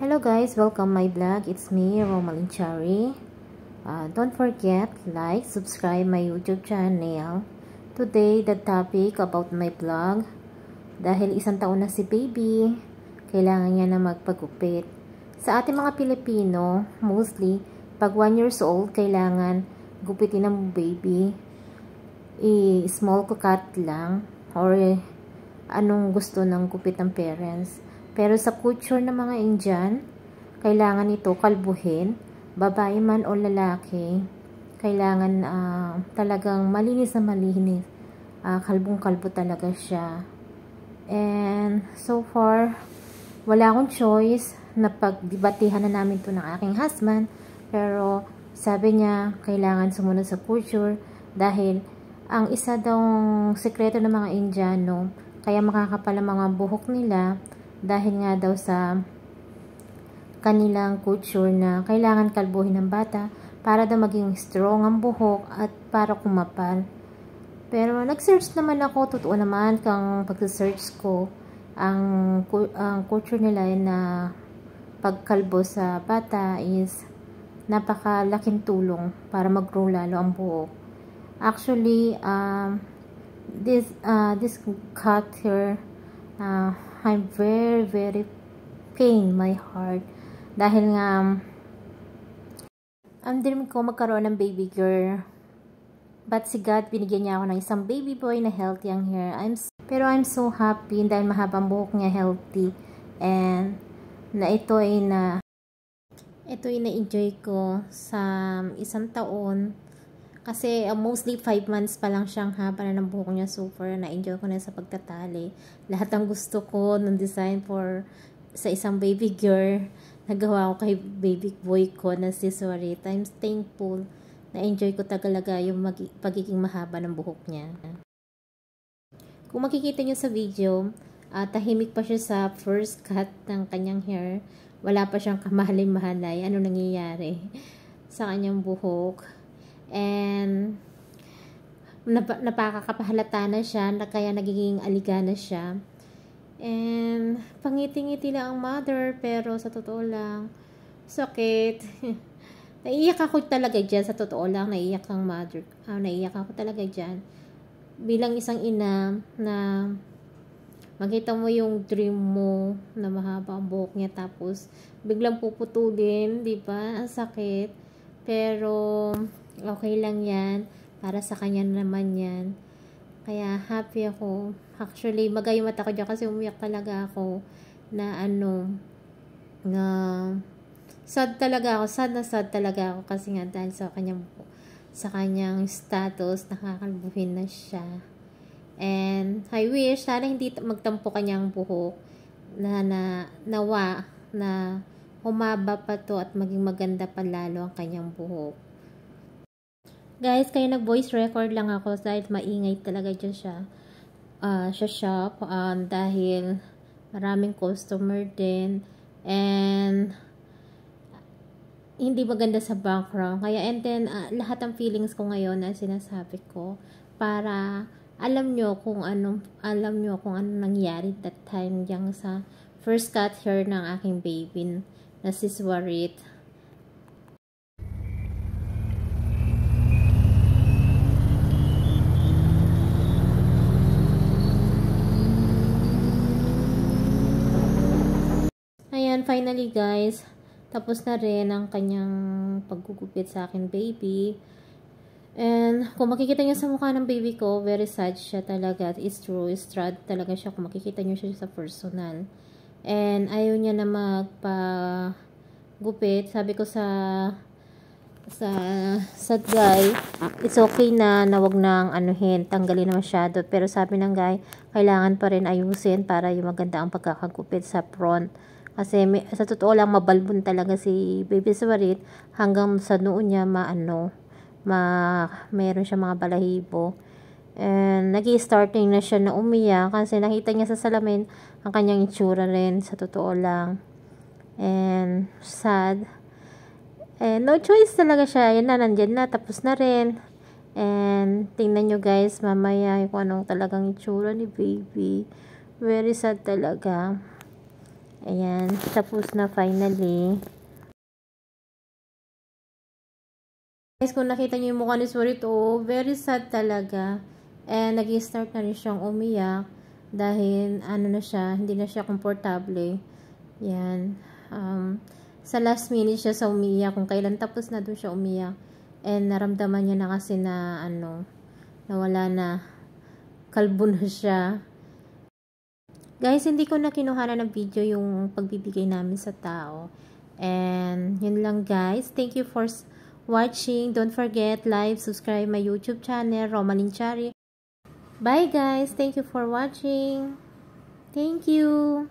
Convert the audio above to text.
Hello guys, welcome my vlog. It's me, Romalyn Cherry. Don't forget, like, subscribe my YouTube channel. Today, the topic about my vlog. Dahil 1 taon na si baby, kailangan niya na magpagupit. Sa ating mga Pilipino, mostly, pag 1 years old, kailangan gupitin ng baby. Small cut lang, or anong gusto ng gupit ng parents. Pero sa culture ng mga Indian, kailangan ito kalbuhin, babae man o lalaki, kailangan talagang malinis na malinis. Kalbong-kalbo talaga siya. And so far, wala akong choice na pagdibatihan na namin to ng aking husband. Pero sabi niya, kailangan sumunod sa culture dahil ang isa daw sekreto ng mga Indiano, kaya makakapal ang mga buhok nila, dahil nga daw sa kanilang culture na kailangan kalbuhin ng bata para daw maging strong ang buhok at para kumapal. Pero nag-search naman ako, totoo naman kang pag-search ko, ang culture nila na pagkalbo sa bata is napakalaking tulong para mag-grow lalo ang buhok. Actually, this cut here, I'm very pain my heart dahil nga ang dream ko magkaroon ng baby girl, but si God binigyan niya ako ng isang baby boy na healthy ang hair. Pero I'm so happy dahil mahabang buhok niya, healthy, and na ito ay na-enjoy ko sa 1 taon. Kasi mostly 5 months pa lang siyang haba na ng buhok niya. Super na-enjoy ko na sa pagtatali. Lahat ng gusto ko ng design sa isang baby girl, nagawa ko kay baby boy ko na si Swarit. I'm thankful. Na-enjoy ko talaga yung pagiging mahaba ng buhok niya. Kung makikita niyo sa video, tahimik pa siya sa first cut ng kanyang hair. Wala pa siyang kamahalin-mahalay. Ano nangyayari sa kanyang buhok? And napakakapahalata na siya, kaya nagiging aliga na siya. And pangiti-ngiti lang ang mother, pero sa totoo lang sakit. Naiiyak ako talaga dyan, sa totoo lang naiiyak ang mother. Naiiyak ako talaga dyan bilang isang ina na makita mo yung dream mo na mahaba ang buhok niya, tapos biglang puputulin, di ba? Ang sakit. Pero okay lang yan. Para sa kanya naman yan. Kaya happy ako. Actually, magayumat ako dyan kasi umiyak talaga ako na sad talaga ako. Sad talaga ako kasi nga dahil sa kanyang status, nakakalbuhin na siya. And I wish sana hindi magtampo kanyang buhok nawa na humaba pa to at maging maganda pa lalo ang kanyang buhok. Guys, kaya nag-voice record lang ako dahil maingay talaga dyan siya sa shop, dahil maraming customer din and hindi maganda sa background. Kaya and then lahat ng feelings ko ngayon na sinasabi ko para alam nyo kung ano nangyari that time yang sa first cut hair ng aking baby na si Swarit. Ayan, finally guys, tapos na rin ang kanyang paggugupit sa akin baby. And kung makikita niyo sa mukha ng baby ko, very sad siya talaga. It's true, sad talaga siya kung makikita niyo siya sa personal. And ayaw niya na magpagupit. Sabi ko sa guy, it's okay na wag nang tanggalin na masyado. Pero sabi ng guy, kailangan pa rin ayusin para yung maganda ang pagkakagupit sa front. Kasi sa totoo lang, mabalbon talaga si baby Swarit hanggang sa noo niya meron siya mga balahibo. And nag-i-starting na siya na umiyak kasi nakita niya sa salamin ang kanyang itsura rin, sa totoo lang. And sad. And no choice talaga siya. Yan na, nandyan na, tapos na rin. And tingnan nyo guys, mamaya kung anong talagang itsura ni baby. Very sad talaga. Ayan, tapos na finally. Guys, kung nakita niyo yung mukha ni Swarito, very sad talaga. And nag-start na rin siyang umiyak dahil ano na siya, hindi na siya komportable. Yan. Sa last minute siya sa umiyak. Kung kailan tapos na doon siya umiyak. And naramdaman niya na kasi na nawala na. Kalbo na siya. Guys, hindi ko na kinuhanan ng video yung pagbibigay namin sa tao. And yun lang guys. Thank you for watching. Don't forget, like, subscribe my YouTube channel, Roma Linchari. Bye guys. Thank you for watching. Thank you.